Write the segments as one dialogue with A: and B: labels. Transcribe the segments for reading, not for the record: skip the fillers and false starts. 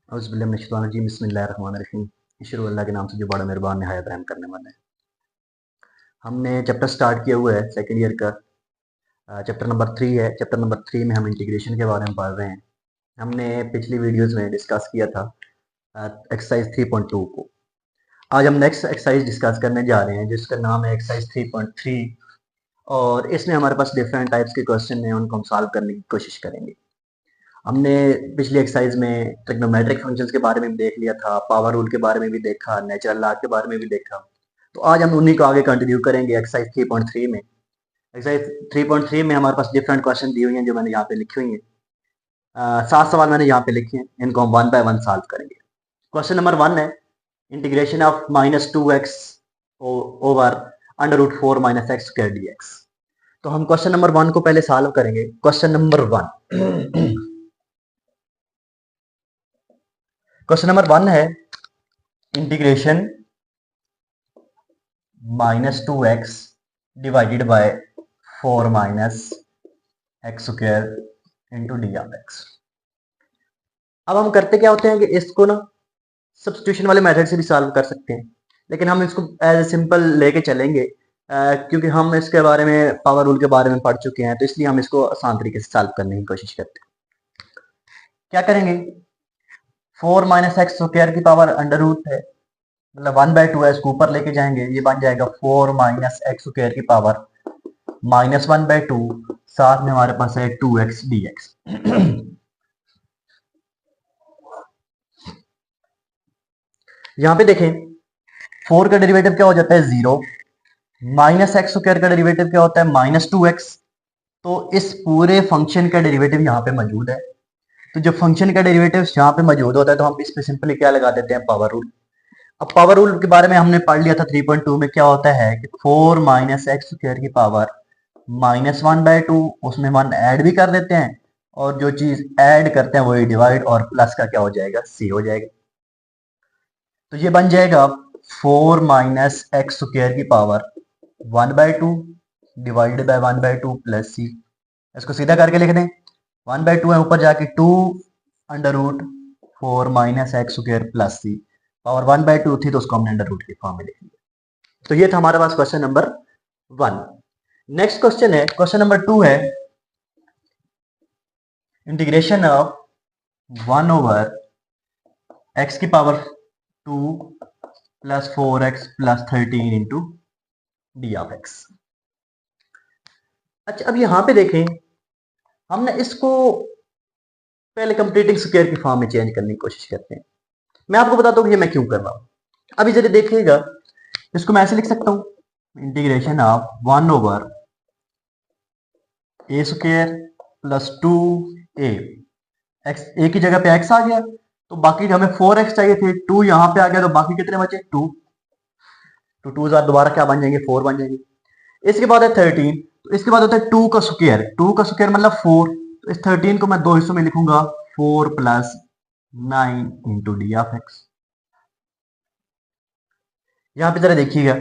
A: औज़ुबिल्लाहि बिस्मिल्लाहिर्रहमानिर्रहीम। शुरू अल्लाह के नाम से जो बड़ा मेहरबान निहायत रहम करने वाला है। हमने चैप्टर स्टार्ट किया हुआ है सेकंड ईयर का। चैप्टर नंबर 3 है। चैप्टर नंबर 3 में हम इंटीग्रेशन के बारे में पढ़ रहे हैं। हमने पिछली वीडियोस में डिस्कस किया था एक्सरसाइज 3.2 को। आज हम नेक्स्ट एक्सरसाइज डिस्कस करने जा रहे हैं जिसका नाम है एक्सरसाइज 3.3 और इसमें हमारे पास डिफरेंट टाइप्स के क्वेश्चन हैं, उनको हम सॉल्व करने की कोशिश करेंगे। हमने पिछली एक्सरसाइज में ट्रिग्नोमेट्रिक फंक्शंस के बारे में भी देख लिया था, पावर रूल के बारे में भी देखा, नेचुरल लॉ के बारे में भी देखा। तो आज हम उन्हीं को आगे कंटिन्यू करेंगे एक्सरसाइज 3.3 में। एक्सरसाइज 3.3 में हमारे पास डिफरेंट क्वेश्चन दिए हुए हैं जो मैंने यहाँ पे लिखे हुए हैं। 7 सवाल मैंने यहाँ पे लिखे हैं, इनको हम 1 बाय 1 सॉल्व करेंगे। क्वेश्चन नंबर 1 है integration of -2x over √4 - x square dx। तो हम क्वेश्चन नंबर 1 को पहले सॉल्व करेंगे। क्वेश्चन नंबर 1 क्वेश्चन नंबर 1 है integration -2x divided by 4 - x square into D of x. अब हम करते क्या होते हैं कि इसको ना सब्स्टिट्यूशन वाले मेथड से भी सॉल्व कर सकते हैं, लेकिन हम इसको एज ए सिंपल लेके चलेंगे क्योंकि हम इसके बारे में पावर रूल के बारे में पढ़ चुके हैं, तो इसलिए हम इसको आसान तरीके से सॉल्व करने की कोशिश करते हैं। क्या करेंगे, 4 - x स्क्वायर की पावर अंडर रूट है, मतलब 1/2 है, इसको ऊपर लेके जाएंगे, ये बन जाएगा 4 - x स्क्वायर की पावर -1/2, साथ में हमारे पास है 2x dx। यहां पे देखें 4 का डेरिवेटिव क्या हो जाता है 0, -x स्क्वायर का डेरिवेटिव क्या होता है -2x। तो इस पूरे फंक्शन का डेरिवेटिव यहाँ पे मौजूद है। तो जब फंक्शन का डेरिवेटिव यहाँ पे मौजूद होता है तो हम इस पे सिंपली क्या लगा देते हैं, पावर रूल। अब पावर रूल के बारे में हमने पढ़ लिया था 3.2 में। क्या होता है कि 4 - x स्क्वायर की पावर -1/2, उसमें 1 ऐड भी कर देते हैं और जो चीज ऐड करते हैं वही डिवाइड और प्लस का क्या हो जाएगा, c हो जाएगा। तो ये बन जाएगा 4 - x स्क्वायर की power 1/2 divided by 1/2 plus c। इसको सीधा करके लिख दें, 1/2 है, ऊपर जाके 2 under root 4 - x square plus c। Power 1/2 थी तो उसको हमने अंडर रूट के फॉर्म में लिख लिया। तो ये था हमारे पास क्वेश्चन नंबर 1। नेक्स्ट क्वेश्चन है, क्वेश्चन नंबर 2 है इंटीग्रेशन ऑफ 1 ओवर x की power 2 plus 4x plus 13 into D of x. अच्छा, अब यहां पे देखें, हमने इसको पहले कंप्लीटिंग स्क्वायर की फॉर्म में चेंज करने की कोशिश करते हैं। मैं आपको बताता हूँ कि ये मैं क्यों कर रहा हूं। अभी जरा देखिएगा, इसको मैं ऐसे लिख सकता हूं, integration of 1 over a square plus 2a। X a की जगह पे x आ गया, तो बाकी हमें 4x चाहिए थे, 2 यहां पे आ गया, तो बाकी कितने बचे 2। तो 2 दोबारा क्या बन जाएंगे, 4 बन जाएंगे। इसके बाद है 13, तो इसके बाद होता है 2 का स्क्वायर। 2 का स्क्वायर मतलब 4, तो इस 13 को मैं दो हिस्सों में लिखूंगा, 4 plus 9 into D of x. यहां पे जरा देखिएगा,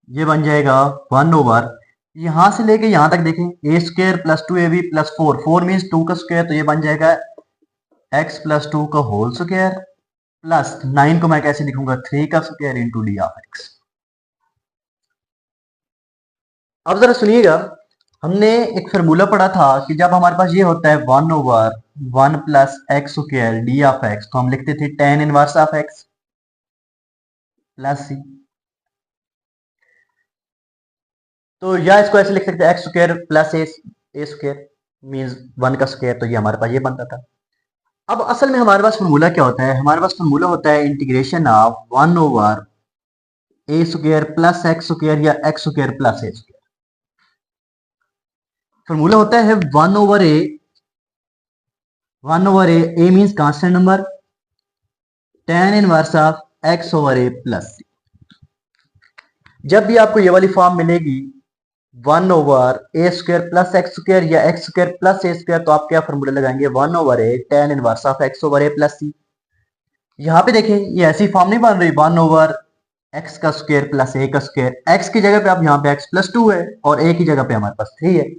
A: ये बन जाएगा 1 ओवर, यहां से लेके यहां तक देखें, a square plus 2ab plus 4, 4 means 2 का स्क्वायर, तो ये बन जाएगा x प्लस 2 का होल स्क्वायर प्लस 9 को मैं कैसे लिखूंगा, 3 का square into D of x. अब जरा सुनिएगा, हमने एक फार्मूला पढ़ा था कि जब हमारे पास ये होता है 1 over 1 plus x square d of x, तो हम लिखते थे tan inverse of x plus c. तो या इसको ऐसे लिख सकते हैं x square plus a square means 1 का स्क्वायर, तो ये हमारे पास ये बनता था। अब असल में हमारे पास फार्मूला क्या होता है, हमारे पास फार्मूला होता है integration of 1 over a square plus x square या x square plus a square. Formula होता है 1 over a, 1 over a means constant number, tan inverse of x over a plus c. जब भी आपको ये वाली फॉर्म मिलेगी 1 over a square plus x square या x square plus a square, तो आप क्या फॉर्मूला लगाएंगे, 1 over a tan inverse of x over a plus सी। यहां पे देखें, ये ऐसी फॉर्म नहीं बन रही 1 ओवर x का स्क्वायर प्लस a का स्क्वायर। x की जगह पे आप यहाँ पे x प्लस 2 है और a की जगह पे हमारे पास 3 है,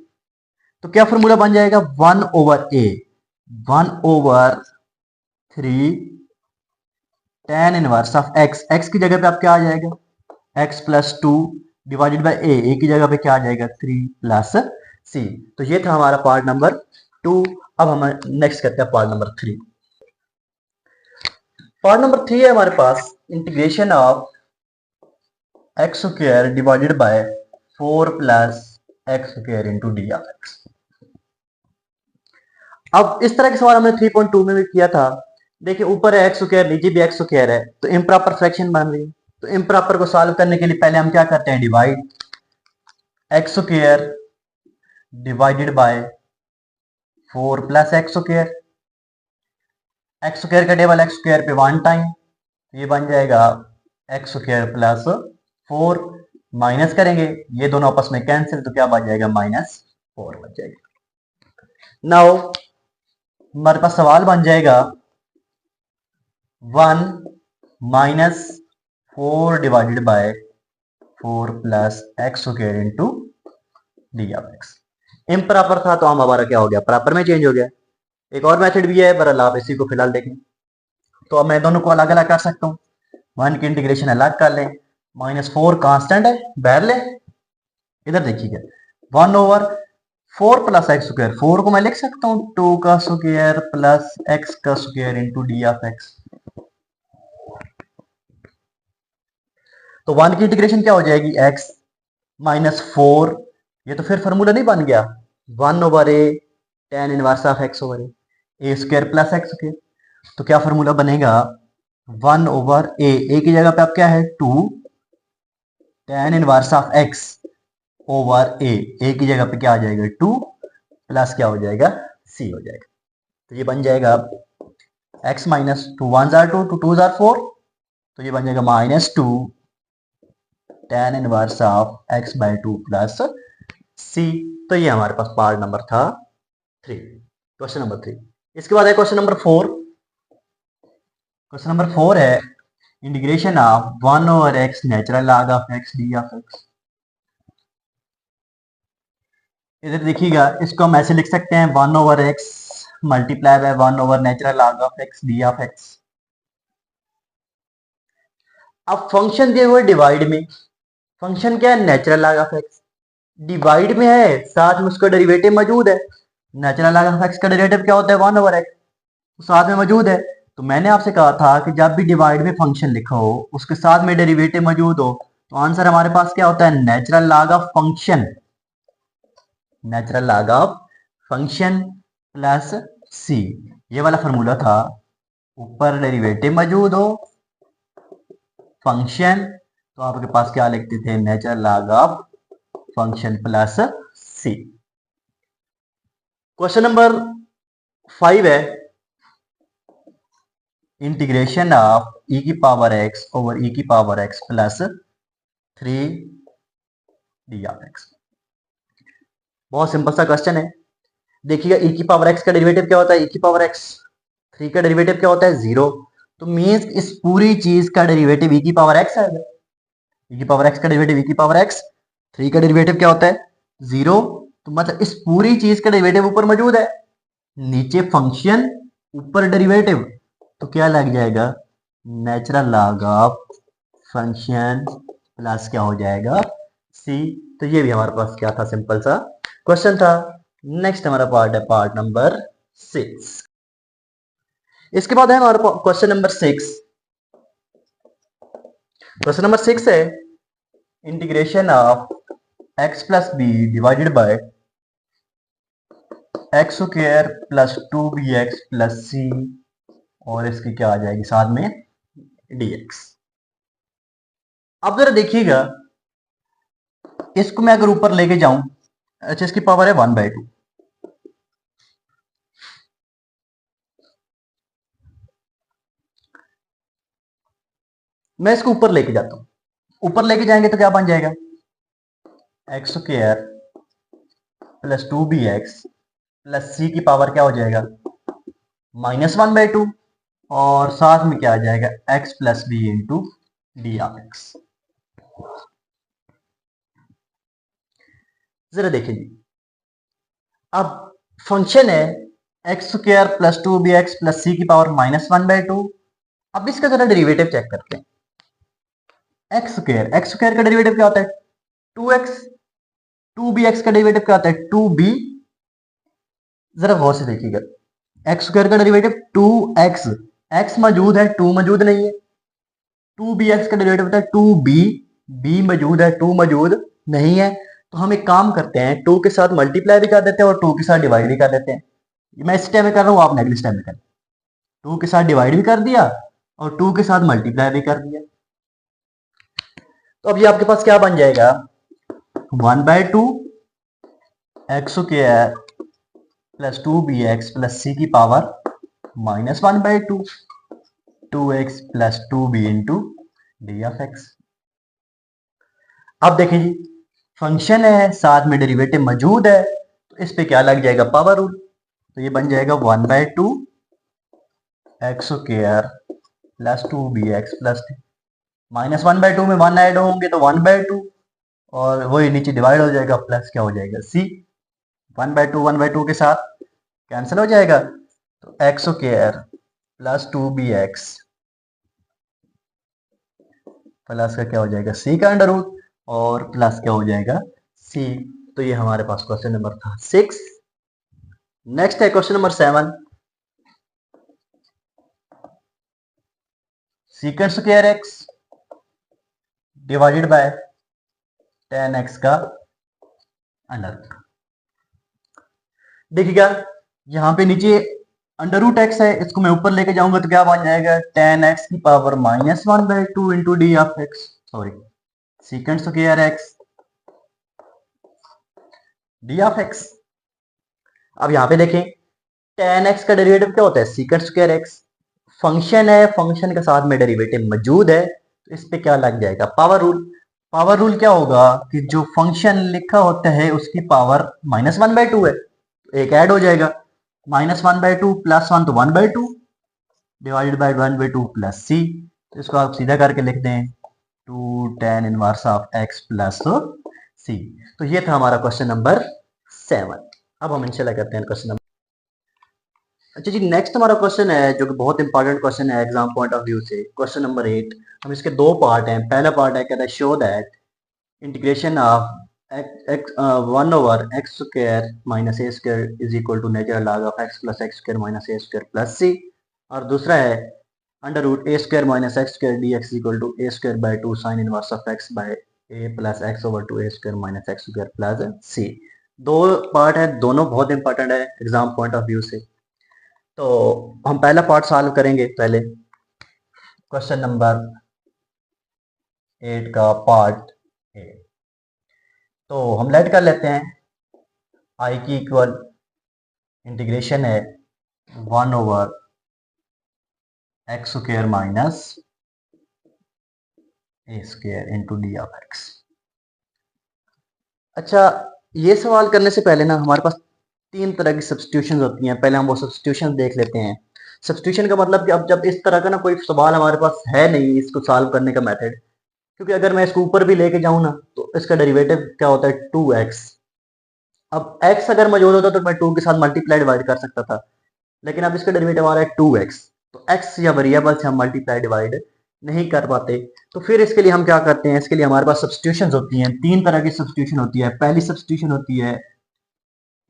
A: तो क्या फॉर्मूला बन जाएगा 1 over a, 1 over 3 tan inverse of x, x की जगह पे आप क्या आ जाएगा, x plus two divided by a की जगह पे क्या आ जाएगा, 3 प्लस सी। तो ये था हमारा पार्ट नंबर 2। अब हम नेक्स्ट करते हैं पार्ट नंबर 3। पार्ट नंबर 3 है हमारे पास integration of x square divided by 4 plus x square into D of x. अब इस तरह के सवाल हमने 3.2 में भी किया था। देखिए ऊपर है एक्स स्क्वायर, नीचे भी एक्स स्क्वायर है, तो इम्प्रॉपर फ्रैक्शन बन रही है। तो इम्प्रॉपर को सॉल्व करने के लिए पहले हम क्या करते हैं, divide x square divided by 4 plus x square. X square का टेबल एक्स स्क्वायर पे 1 टाइम, ये बन जाएगा एक्स स्क्वायर प्लस 4, माइनस करेंगे ये दोनों आपस में कैंसिल, तो क्या बच जाएगा, -4 बच जाएगा। नाउ हमारे पास सवाल बन जाएगा 1 minus 4 divided by 4 plus x square into D of x. Improper था तो हम हमारा क्या हो गया, प्रॉपर में चेंज हो गया। एक और मेथड भी है, पर आप इसी को फिलहाल देखें। तो अब मैं दोनों को अलग अलग कर सकता हूँ। 1 की इंटीग्रेशन अलग कर लें, -4 कांस्टेंट है, बहर ले, इधर देखिएगा 1 ओवर 4 प्लस एक्स स्क्वायर, 4 को मैं लिख सकता हूँ 2 का स्क्वायर प्लस एक्स का square into D of x. तो 1 की इंटीग्रेशन क्या हो जाएगी, x -4, ये तो फिर फॉर्मूला नहीं बन गया, 1 over a tan inverse of x over a square plus x square. तो क्या फॉर्मूला बनेगा, 1 ओवर ए की जगह पे आप क्या है 2 tan inverse of x over a की जगह पे क्या आ जाएगा 2 प्लस क्या हो जाएगा c हो जाएगा। तो ये बन जाएगा x माइनस 2 1 जार 2 2 2 जार 4, तो ये बन जाएगा -2 tan inverse of x by 2 plus c। तो ये हमारे पास पार्ट नंबर था 3, क्वेश्चन नंबर 3। इसके बाद है क्वेश्चन नंबर 4। क्वेश्चन नंबर 4 है integration of 1 over x natural log of x D of x। इधर देखिएगा, इसको हम ऐसे लिख सकते हैं 1 over x multiply by 1 over natural log of x D of x। अब फंक्शन दिए हुए डिवाइड में, फंक्शन क्या है, natural log of x, divide में है, साथ में उसका डेरिवेटिव मौजूद है। नेचुरल लॉग ऑफ x का डेरिवेटिव क्या होता है, 1 ओवर x, तो साथ में मौजूद है। तो मैंने आपसे कहा था कि जब भी डिवाइड में फंक्शन लिखा हो, उसके साथ में डेरिवेटिव मौजूद हो, तो आंसर हमारे पास क्या होता है, natural log of function, natural log of function plus c। ये वाला फॉर्मूला था, ऊपर डेरिवेटिव मौजूद हो फंक्शन, तो आपके पास क्या लिखते थे, natural log of function plus c। Question number 5 है इंटीग्रेशन ऑफ e की पावर x ओवर e की power x plus 3 D of x। बहुत सिंपल सा क्वेश्चन है। देखिएगा e की पावर x का डेरिवेटिव क्या होता है, e की पावर x, 3 का डेरिवेटिव क्या होता है 0, तो मींस इस पूरी चीज का डेरिवेटिव e की पावर x आएगा। e की पावर x का डेरिवेटिव e की पावर x, 3 का डेरिवेटिव क्या होता है 0, तो मतलब इस पूरी चीज का डेरिवेटिव ऊपर मौजूद है, नीचे फंक्शन ऊपर डेरिवेटिव, तो क्या लग जाएगा, natural log of function plus क्या हो जाएगा c। तो ये भी हमारे पास क्या था, सिंपल सा क्वेश्चन था। नेक्स्ट हमारा पार्ट है पार्ट नंबर 6। इसके बाद है हमारा क्वेश्चन नंबर 6। क्वेश्चन नंबर 6 है integration of x plus B divided by X square plus 2bx plus c, और इसकी क्या आ जाएगी साथ में dx। अब जरा देखिएगा, इसको मैं अगर ऊपर लेके जाऊं, अच्छा इसकी पावर है 1/2, मैं इसको ऊपर लेके जाता हूं, ऊपर लेके जाएंगे तो क्या बन जाएगा, x square plus 2bx plus c की पावर क्या हो जाएगा -1/2, और साथ में क्या आ जाएगा x plus B into D of X. जरा देखिए जी, अब फंक्शन है X square plus 2bx plus सी की पावर -1/2। अब इसका जरा डेरिवेटिव चेक करते हैं। एक्स स्क्वायर का डेरिवेटिव क्या होता है? 2x। 2bx का डेरिवेटिव क्या होता है? 2b। जरा गौर से देखिएगा, एक्स स्क्वायर का डेरिवेटिव 2x, x मौजूद है, 2 मौजूद नहीं है। 2bx का डेरिवेटिव होता है 2b, b मौजूद है, 2 मौजूद नहीं है। तो हम एक काम करते हैं, 2 के साथ मल्टीप्लाई भी कर देते हैं और 2 के साथ डिवाइड भी कर देते हैं। मैं इस टाइम में कर रहा हूँ, आप नेक्स्ट टाइम में करें। 2 के साथ डिवाइड भी कर दिया और 2 के साथ मल्टीप्लाई भी कर दिया। तो अब ये आपके पास क्या बन जाएगा? 1/2 x square plus 2bx plus सी की power -1/2 2x plus 2b into D of x. अब देखें जी, फंक्शन है, साथ में डेरिवेटिव मौजूद है, तो इस पे क्या लग जाएगा? Power rule. तो ये बन जाएगा 1/2 x square plus 2bx plus -1/2 में 1 ऐड होंगे तो 1/2 और वही नीचे डिवाइड हो जाएगा, प्लस क्या हो जाएगा? सी। 1/2 के साथ कैंसिल हो जाएगा, तो x square plus 2bx plus का क्या हो जाएगा? सी का अंडर रूट और प्लस क्या हो जाएगा? सी। तो ये हमारे पास क्वेश्चन नंबर था 6। नेक्स्ट है question number 7। Secant square x divided bye tan x का अंडर। देखिएगा यहाँ पे नीचे अंडर रूट एक्स है, इसको मैं ऊपर लेके जाऊंगा तो क्या बन जाएगा? tan x की power -1/2 into D of x, sorry secant square x D of x. अब यहाँ पे देखें, tan x का डेरिवेटिव क्या होता है? Secant square x. फंक्शन है, फंक्शन के साथ में डेरिवेटिव मौजूद है, तो इस पे क्या लग जाएगा? Power rule. पावर रूल क्या होगा कि जो फंक्शन लिखा होता है उसकी पावर -1/2 है, तो एक ऐड हो जाएगा, -1/2 प्लस 1 तो 1/2 डिवाइडेड बाई 1/2 प्लस सी। तो इसको आप सीधा करके लिख दें 2 tan inverse of x plus c. तो ये था हमारा क्वेश्चन नंबर 7। अब हम इंशाल्लाह करते हैं क्वेश्चन नंबर। अच्छा जी, नेक्स्ट हमारा क्वेश्चन है जो कि बहुत इंपॉर्टेंट क्वेश्चन है एग्जाम पॉइंट ऑफ व्यू से, क्वेश्चन नंबर 8। हम इसके दो पार्ट हैं। पहला पार्ट है, कहता है show that integration of 1/x square minus a square is equal to natural log of x plus x square minus a square plus c. और दूसरा है under root a square minus x square d x equal to a square by 2 sine inverse of x by a plus x over 2 a square minus x square plus c. दो part है, दोनों बहुत important है exam point of view से। तो हम पहला part solve करेंगे। पहले क्वेश्चन नंबर 8 का पार्ट ए। तो हम लेट कर लेते हैं, आई की इक्वल इंटीग्रेशन है 1/x square minus a square into D of x. अच्छा, ये सवाल करने से पहले ना हमारे पास तीन तरह की सब्स्टिट्यूशन होती हैं। पहले हम वो सब्स्टिट्यूशन देख लेते हैं। सब्स्टिट्यूशन का मतलब कि अब जब इस तरह का ना कोई सवाल हमारे पास है नहीं इसको सॉल्व करने का मेथड, क्योंकि अगर मैं इसको ऊपर भी लेके जाऊं ना तो इसका डेरिवेटिव क्या होता है? 2x। अब x अगर मौजूद होता तो मैं 2 के साथ मल्टीप्लाई डिवाइड कर सकता था, लेकिन अब इसका डेरिवेटिव आ रहा है 2x, तो x या वेरिएबल से हम मल्टीप्लाई डिवाइड नहीं कर पाते। तो फिर इसके लिए हम क्या करते हैं? इसके लिए हमारे पास सब्स्टिट्यूशंस होती हैं। तीन तरह की सब्स्टिट्यूशन होती है। पहली सब्स्टिट्यूशन होती है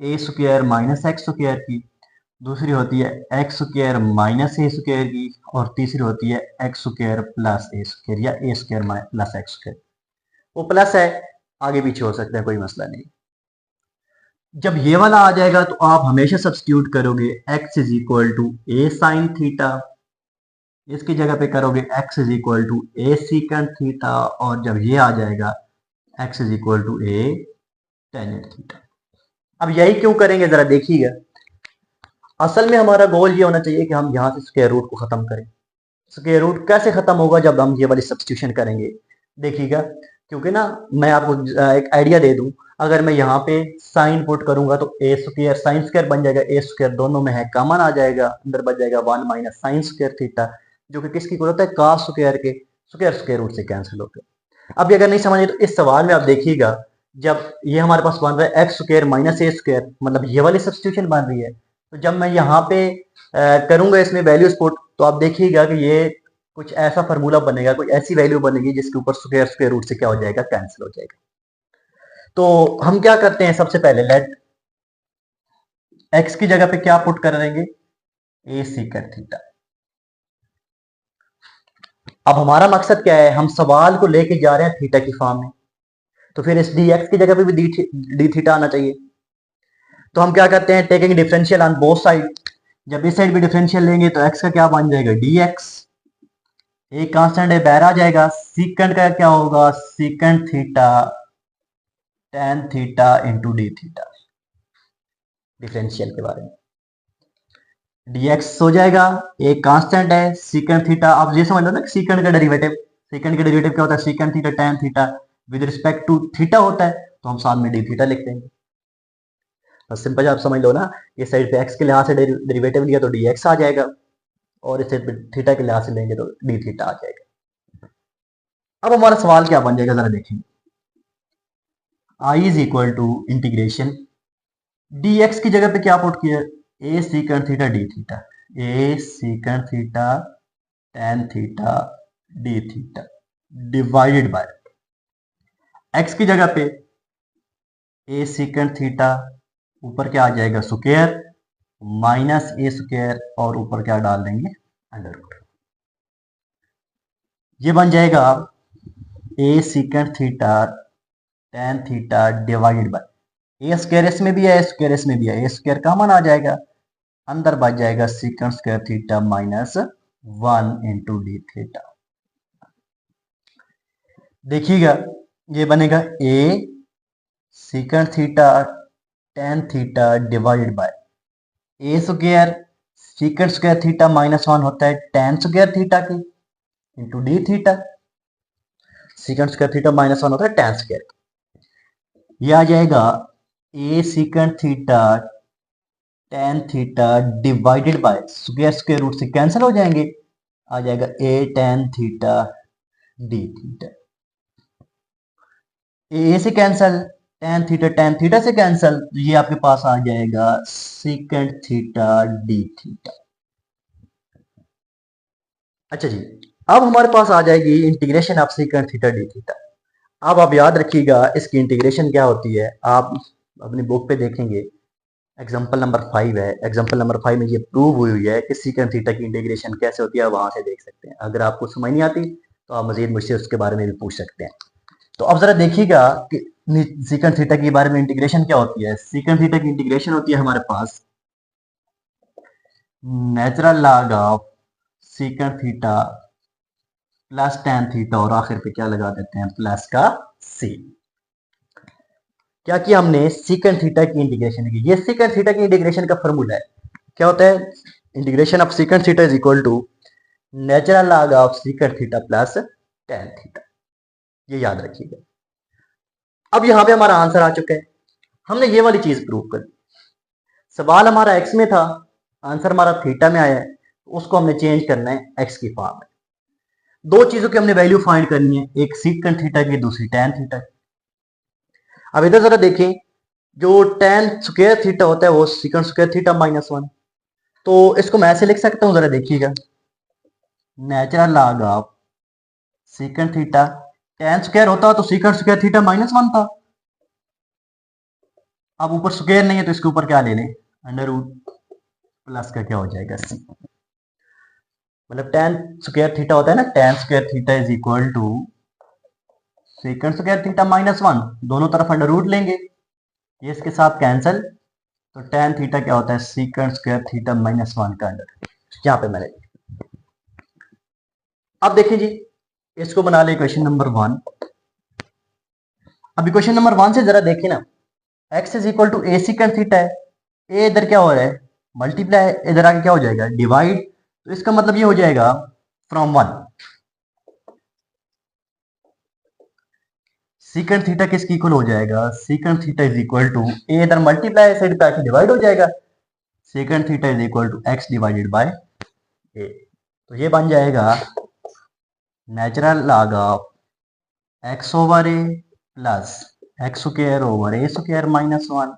A: ए स्क्वायर माइनस एक्स स्क्वायर की, दूसरी होती है X square minus a square की, और तीसरी होती है X square plus a square या ए स्क्वायर प्लस एक्स स्क्वायर। वो प्लस है, आगे पीछे हो सकता है, कोई मसला नहीं। जब ये वाला आ जाएगा तो आप हमेशा सब्स्टिट्यूट करोगे x is equal to A sine theta, इसकी जगह पे करोगे x is equal to A secant theta, और जब ये आ जाएगा x is equal to A tangent theta. अब यही क्यों करेंगे जरा देखिएगा। असल में हमारा गोल ये होना चाहिए कि हम यहाँ से स्क्वायर रूट को खत्म करें। स्क्वायर रूट कैसे खत्म होगा? जब हम ये वाली सब्स्टिट्यूशन करेंगे। देखिएगा, क्योंकि ना मैं आपको एक आइडिया दे दूं, अगर मैं यहाँ पे साइन पुट करूंगा तो ए स्क्वायर साइन स्क्वायर बन जाएगा, ए स्क्वायर दोनों में है कॉमन आ जाएगा, अंदर बच जाएगा 1 माइनस साइन स्क्वायर थीटा, जो कि किसकी इक्वल होता है? कॉस स्क्वायर के। स्क्वायर रूट से कैंसिल होकर। अब अगर नहीं समझे तो इस सवाल में आप देखिएगा, जब ये हमारे पास बन रहा है X square minus a square, मतलब ये वाली सब्स्टिट्यूशन बन रही है, तो जब मैं यहाँ पे करूंगा इसमें वैल्यूज पुट, तो आप देखिएगा कि ये कुछ ऐसा फार्मूला बनेगा, कुछ ऐसी वैल्यू बनेगी जिसके ऊपर स्क्वायर स्क्वायर रूट से क्या हो जाएगा, कैंसिल हो जाएगा। तो हम क्या करते हैं, सबसे पहले लेट एक्स की जगह पे क्या पुट कर देंगे, ए सीकेंट थीटा। अब हमारा मकसद क्या है, हम सवाल को लेके जा रहे हैं थीटा की फॉर्म में, तो फिर इस डी एक्स की जगह पे भी डी थीटा आना चाहिए। तो हम क्या करते हैं, taking differential on both side. जब इस साइड भी डिफरेंशियल लेंगे तो एक्स का क्या बन जाएगा, डी एक्स, एक कांस्टेंट है बाहर आ जाएगा, सीकेंट का क्या होगा, secant theta tan theta into d theta, differential के बारे में। dx हो जाएगा, एक कांस्टेंट है सीकेंट थीटा। आप ये समझ लो ना कि सीकेंट का डेरिवेटिव, सीकेंट का डेरिवेटिव क्या होता है, secant theta tan theta with respect to theta होता है, तो हम साथ में डी थीटा लिख देंगे। बस सिंपल आप समझ लो ना, इस साइड पे x के लिहाज से डेरिवेटिव लिया तो dx आ जाएगा, और इस साइड पे थीटा के लिहाज से लेंगे तो डी थीटा आ जाएगा। अब हमारा सवाल क्या बन जाएगा, जरा देखेंगे। i is equal to integration dx की जगह पे क्या पुट किया, a secant theta d theta, a secant theta tan theta d theta divided by x की जगह पे ए सीकेंट थीटा, ऊपर क्या आ जाएगा स्क्वायर, माइनस ए स्क्वायर, और ऊपर क्या डाल देंगे, अंडर रूट। ये बन जाएगा a secant theta tan theta divided by a square, इसमें भी है स्क्वायर इसमें भी है, ए स्क्वायर कॉमन आ जाएगा, अंदर बच जाएगा secant square theta minus 1 into d theta. देखिएगा ये बनेगा a secant theta tan theta divided by a square, secant square theta minus 1 होता है tan स्क्वायर थीटा की into d theta, secant square theta minus 1 होता है tan स्क्वायर। ये आ जाएगा a secant theta tan theta divided by square square root से cancel हो जाएंगे, आ जाएगा a tan theta d theta. ए से कैंसिल, tan थीटा से कैंसिल, तो ये आपके पास आ जाएगा सीकेंट थीटा डी थीटा। अच्छा जी, अब हमारे पास आ जाएगी integration of secant theta d theta. अब आप याद रखिएगा इसकी इंटीग्रेशन क्या होती है, आप अपनी बुक पे देखेंगे, एग्जाम्पल नंबर 5 है, एग्जाम्पल नंबर 5 में ये प्रूव हुई है कि सीकेंट थीटा की इंटीग्रेशन कैसे होती है, वहां से देख सकते हैं। अगर आपको समझ नहीं आती तो आप मजीद मुझसे उसके बारे में भी पूछ सकते हैं। तो अब जरा देखिएगा कि सीकेंट थीटा के बारे में इंटीग्रेशन क्या होती है। सीकेंट थीटा की इंटीग्रेशन होती है हमारे पास natural log of secant theta plus tan theta, और आखिर पे क्या लगा देते हैं, प्लस का c। क्या किया हमने, सीकेंट थीटा की इंटीग्रेशन की। ये सीकेंट थीटा की इंटीग्रेशन का फॉर्मूला है, क्या होता है, integration of secant theta is equal to natural log of secant theta plus tan theta. ये याद रखिएगा। अब यहां पे हमारा आंसर आ चुका है, हमने ये वाली चीज प्रूव कर दी। सवाल हमारा एक्स में था, आंसर हमारा थीटा में आया है, तो उसको हमने चेंज करना है एक्स की फॉर्म में। दो चीजों की हमने वैल्यू फाइंड करनी है, एक सीकेंट थीटा की, दूसरी tan थीटा की। अब इधर जरा देखें, जो tan स्क्वायर थीटा होता है वो सीकेंट स्क्वायर थीटा माइनस 1, तो इसको मैं ऐसे लिख सकता हूं, जरा देखिएगा, natural log of secant theta, tan square होता तो सीकेंट स्क्वायर थीटा माइनस 1 था। अब ऊपर स्क्वायर नहीं है तो इसके ऊपर क्या ले लें, अंडर रूट, प्लस का क्या हो जाएगा c। मतलब tan स्क्वायर थीटा होता है ना, tan square theta is equal to secant square theta minus 1, दोनों तरफ अंडर रूट लेंगे, ये इसके साथ कैंसिल, तो tan थीटा क्या होता है, सीकेंट स्क्वायर थीटा माइनस 1 का अंडर, यहां पे मैंने। अब देखिए जी, इसको बना ले क्वेश्चन नंबर 1। अब क्वेश्चन नंबर 1 से जरा देखिए ना, x is equal to A secant theta है, ए इधर क्या हो रहा है, मल्टीप्लाई, इधर आके क्या हो जाएगा, डिवाइड, तो इसका मतलब ये हो जाएगा फ्रॉम 1। सीकेंट थीटा किसकी इक्वल हो जाएगा, secant theta is equal to, a इधर मल्टीप्लाई साइड पे आके डिवाइड हो जाएगा, secant theta is equal to x divided by a. तो ये बन जाएगा natural log of x over a plus x square over a square minus 1,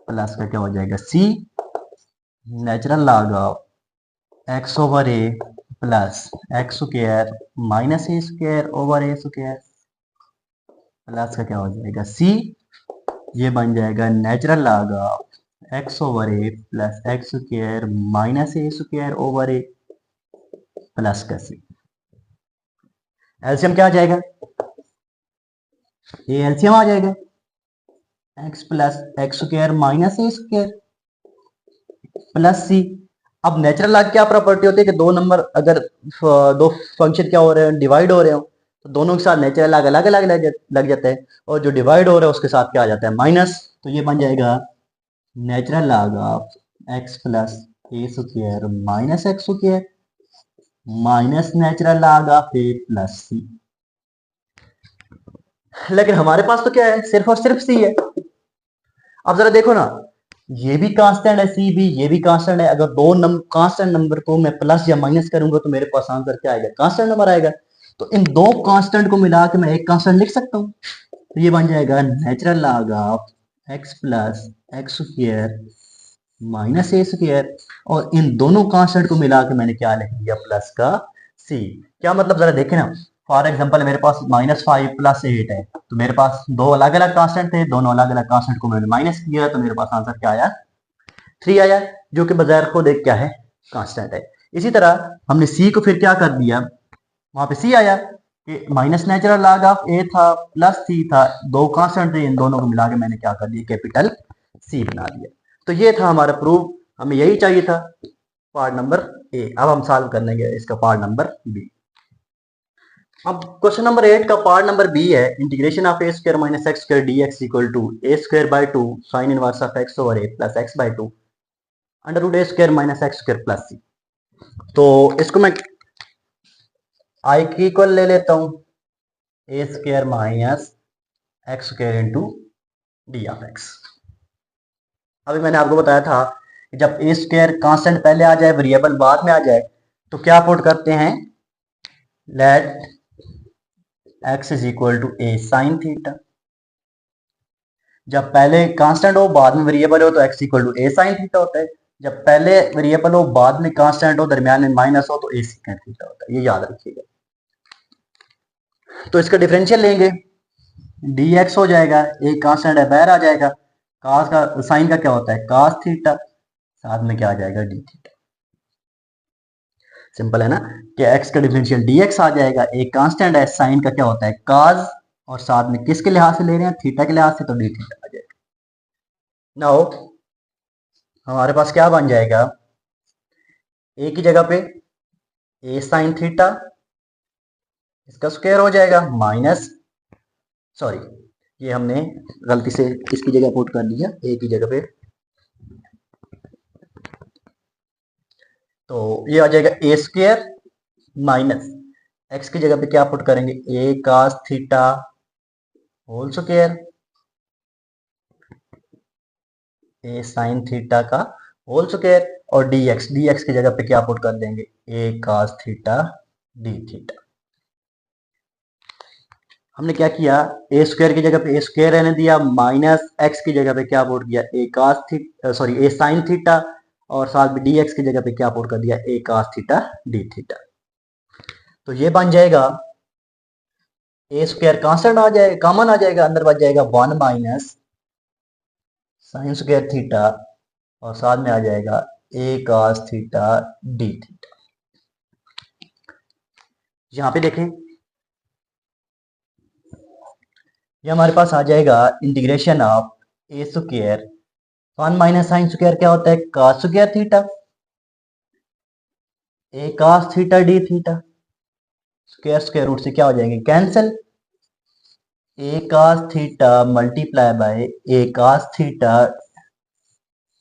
A: plus का क्या हो जाएगा c, natural log of x over a plus x square minus a square over a square plus का क्या हो जाएगा सी। ये बन जाएगा natural log of x over a plus x square minus a square over a plus का सी। LCM क्या आ जाएगा, ये एलसीएम आ जाएगा x plus x square minus a square plus c. अब नेचुरल लॉग क्या प्रॉपर्टी होती है कि दो नंबर अगर दो फंक्शन क्या हो रहे हैं डिवाइड हो रहे हो तो दोनों के साथ नेचुरल लॉग अलग अलग लग जाता है, और जो डिवाइड हो रहा है उसके साथ क्या आ जाता है माइनस। तो ये बन जाएगा natural log of x plus a square minus x square minus natural log of a plus c. लेकिन हमारे पास तो क्या है, सिर्फ और सिर्फ सी है। अब जरा देखो ना, ये भी कांस्टेंट है सी भी, ये भी कांस्टेंट है। अगर दो कांस्टेंट नंबर को मैं प्लस या माइनस करूंगा तो मेरे पास आंसर क्या आएगा, कांस्टेंट नंबर आएगा। तो इन दो कांस्टेंट को मिला के मैं एक कांस्टेंट लिख सकता हूँ। तो ये बन जाएगा natural log of x plus x square minus a square, और इन दोनों कांस्टेंट को मिला के मैंने क्या लिख दिया प्लस का सी। क्या मतलब जरा देखें ना, फॉर एग्जांपल मेरे पास -5 प्लस 8 है, तो मेरे पास दो अलग अलग कांस्टेंट थे, दोनों अलग अलग कांस्टेंट को मैंने माइनस किया तो मेरे पास आंसर क्या आया 3 आया, जो कि बजाय खुद एक क्या है कांस्टेंट है। इसी तरह हमने सी को फिर क्या कर दिया, वहां पे सी आया कि माइनस नेचुरल लॉग ऑफ ए था प्लस सी था, दो कांस्टेंट थे, इन दोनों को मिला के मैंने क्या कर दिया कैपिटल सी बना दिया। तो ये था हमारा प्रूफ, हमें यही चाहिए था पार्ट नंबर ए। अब हम सॉल्व कर लेंगे इसका पार्ट नंबर बी। अब क्वेश्चन नंबर 8 का पार्ट नंबर बी है, integration of a square minus x square d x equal to a square by 2 sine inverse of x over a plus x by 2 under root a square minus x square plus c. तो इसको मैं I की equal ले लेता हूं a square minus x square into D of x. अभी मैंने आपको बताया था कि जब ए स्क्वायर कांस्टेंट पहले आ जाए वेरिएबल बाद में आ जाए तो क्या पुट करते हैं, let x is equal to A sine theta. जब पहले कांस्टेंट हो बाद में वेरिएबल हो तो x equal to A sine theta होता है, जब पहले वेरिएबल हो बाद में कांस्टेंट हो दरमियान में माइनस हो तो ए सेकंड थीटा होता है, ये याद रखिएगा। तो इसका डिफरेंशियल लेंगे, dx हो जाएगा, एक कांस्टेंट है बाहर आ जाएगा, cos का साइन का क्या होता है cos थीटा, साथ में क्या आ जाएगा d थीटा। सिंपल है ना कि x का डिफरेंशियल dx आ जाएगा, एक कांस्टेंट है साइन का क्या होता है cos, और साथ में किसके लिहाज से ले रहे हैं थीटा के लिहाज से, तो d थीटा आ जाएगा। नाउ हमारे पास क्या बन जाएगा, a की जगह पे a साइन थीटा, इसका स्क्वायर हो जाएगा माइनस, सॉरी ये हमने गलती से इसकी जगह पुट कर दिया a की जगह पे, तो ये आ जाएगा ए स्क्वायर माइनस एक्स की जगह पे क्या पुट करेंगे ए कास थीटा होल स्क्वायर, ए साइन थीटा का होल स्क्वायर, और डीएक्स की जगह पे क्या पुट कर देंगे ए कास थीटा डी थीटा। हमने क्या किया, ए स्क्वायर की जगह पे ए स्क्वायर रहने दिया, माइनस एक्स की जगह पे क्या पुट किया ए कास थीटा, सॉरी ए साइन थीटा, और साथ में dx की जगह पे क्या पुट कर दिया ए कास थीटा डी थीटा। तो ये बन जाएगा ए स्क्वायर कांस्टेंट आ जाएगा, कॉमन आ जाएगा, अंदर बच जाएगा 1 माइनस साइन स्क्वायर थीटा, और साथ में आ जाएगा a cos theta d theta. यहां पे देखें ये हमारे पास आ जाएगा integration of a square 1 minus sine square क्या होता है cos square theta, a cos theta d theta, square square root से क्या हो जाएंगे cancel, a cos theta multiply by a cos theta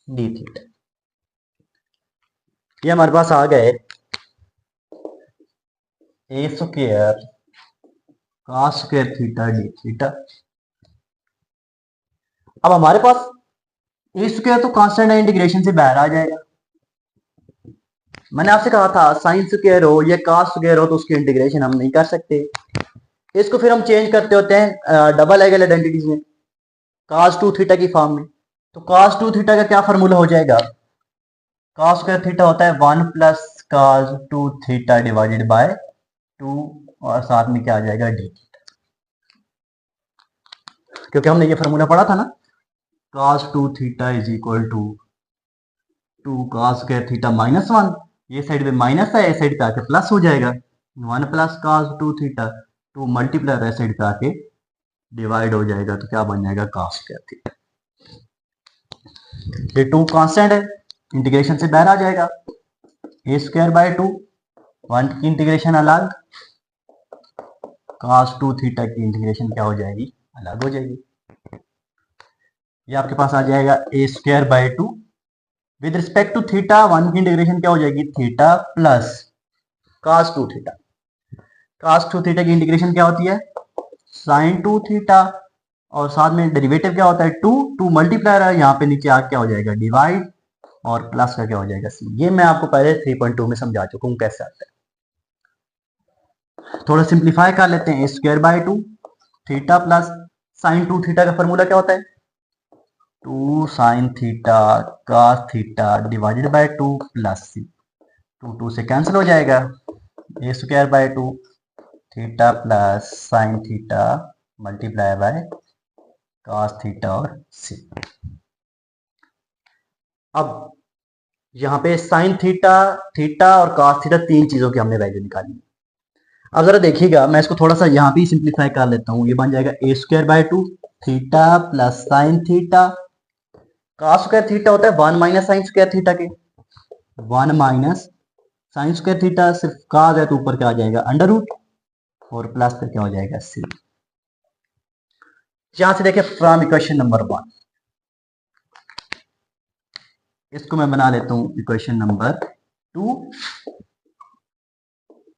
A: d theta. ये हमारे पास आ गए a square cos square theta d theta. अब हमारे पास ए स्क्वायर तो कांस्टेंट है, इंटीग्रेशन से बाहर आ जाएगा। मैंने आपसे कहा था साइन स्क्वायर हो या कास स्क्वायर हो तो उसकी इंटीग्रेशन हम नहीं कर सकते, इसको फिर हम चेंज करते होते हैं डबल एंगल आइडेंटिटीज में cos 2 थीटा की फॉर्म में। तो cos 2 थीटा का क्या फार्मूला हो जाएगा, cos स्क्वायर थीटा होता है 1 plus cos 2 theta divided by 2 और साथ में क्या आ जाएगा डी थीटा, क्योंकि हमने ये फॉर्मूला पढ़ा था ना, cos 2 theta is equal to 2 cos square theta minus 1, ये साइड पे माइनस है, इस साइड पे आके प्लस हो जाएगा, 1 प्लस cos 2 थीटा, 2 मल्टीप्लाई इस साइड पे आके डिवाइड हो जाएगा, तो क्या बन जाएगा cos स्क्वायर थीटा। ये 2 कांस्टेंट है, इंटीग्रेशन से बाहर आ जाएगा, ए स्क्वायर बाय 2, 1 की इंटीग्रेशन अलग, cos 2 थीटा की इंटीग्रेशन क्या हो जाएगी, अलग हो जाएगी। ये आपके पास आ जाएगा a square by 2 with respect to theta, 1 की इंटीग्रेशन क्या हो जाएगी theta plus cos 2 theta, cos 2 theta की इंटीग्रेशन क्या होती है sin 2 थीटा, और साथ में डेरिवेटिव क्या होता है 2, 2 मल्टीप्लाई रहा है, यहाँ पे नीचे आके क्या हो जाएगा डिवाइड, और प्लस का क्या हो जाएगा सी। ये मैं आपको पहले 3.2 में समझा चुका हूँ कैसे आता है। थोड़ा सिंप्लीफाई कर लेते हैं, a square by 2 theta plus sin 2 theta का फॉर्मूला क्या होता है 2 sin theta cos theta divided by 2 plus c, 2 से कैंसिल हो जाएगा, a square by 2 theta plus sin theta multiply by cos theta और सी। अब यहाँ पे sin थीटा, थीटा और cos थीटा तीन चीजों की हमने वैल्यू निकाली। अब जरा देखिएगा, मैं इसको थोड़ा सा यहाँ भी सिंप्लीफाई कर लेता हूँ, ये बन जाएगा a square by 2 theta plus sin theta, cos square theta होता है 1 माइनस साइन स्क्वायर थीटा के, 1 माइनस साइन स्क्वायर थीटा, सिर्फ cos है तो ऊपर क्या आ जाएगा अंडर रूट, और प्लस पे क्या हो जाएगा सी। यहां से देखिए फ्रॉम इक्वेशन नंबर 1, इसको मैं बना लेता हूं equation number 2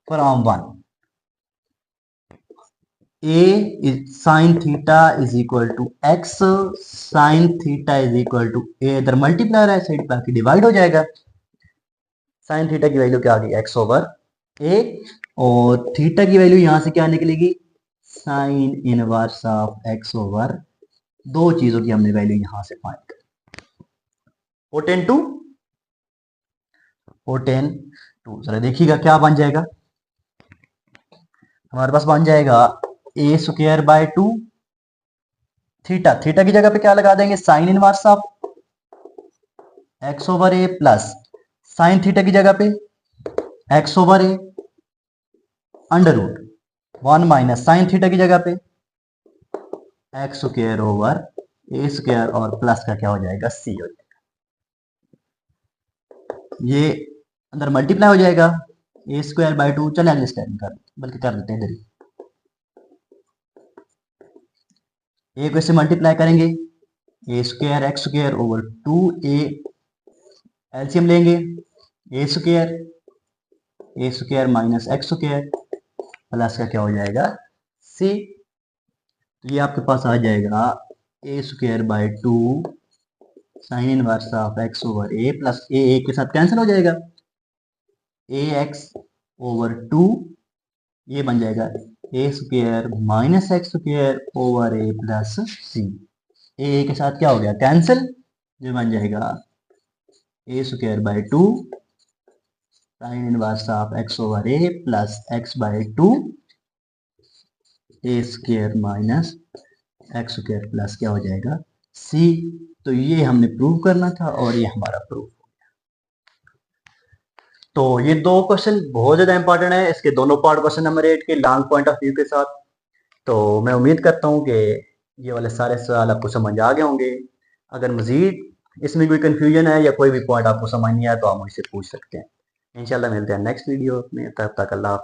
A: from 1, a is sin theta is equal to x, sin theta is equal to a, इधर मल्टीप्लाई है साइड पे आके डिवाइड हो जाएगा, sin थीटा की वैल्यू क्या आ गई x ओवर a, और थीटा की वैल्यू यहां से क्या निकलेगी sign inverse of x over, दो चीजों की हमने वैल्यू यहां से फाइंड कर, कोटेन टू जरा देखिएगा क्या बन जाएगा, हमारे पास बन जाएगा a square by 2 theta, theta की जगह पे क्या लगा देंगे sine inverse of x over a, plus sine theta की जगह पे x over a under root 1 minus sine theta की जगह पे x square over a square, और प्लस का क्या हो जाएगा सी हो जाएगा, ये अंदर मल्टीप्लाई हो जाएगा, ए स्क्वायर बाय 2, चले अगले स्टेप में कर, बल्कि कर देते हैं इधर ही, ए को इससे मल्टीप्लाई करेंगे, a square x square over 2a, LCM लेंगे, a square minus x square plus का क्या हो जाएगा सी, तो ये आपके पास आ जाएगा a square by 2 sine inverse of x over a, plus a के साथ कैंसिल हो जाएगा, ए एक्स ओवर 2, ये बन जाएगा a square minus x square over a plus c, a के साथ क्या हो गया कैंसिल, ये बन जाएगा a square by 2 sine inverse of x over a plus x by 2 a square minus x square plus क्या हो जाएगा सी। तो ये हमने प्रूव करना था और ये हमारा प्रूफ हो गया। तो ये दो क्वेश्चन बहुत ज्यादा इंपॉर्टेंट है, इसके दोनों पार्ट क्वेश्चन नंबर 8 के लॉन्ग पॉइंट ऑफ व्यू के साथ। तो मैं उम्मीद करता हूँ कि ये वाले सारे सवाल आपको समझ आ गए होंगे। अगर मजीद इसमें कोई कंफ्यूजन है या कोई भी पॉइंट आपको समझ नहीं आया तो आप मुझसे पूछ सकते हैं। इंशाल्लाह मिलते हैं नेक्स्ट वीडियो में, तब तक अल्लाह।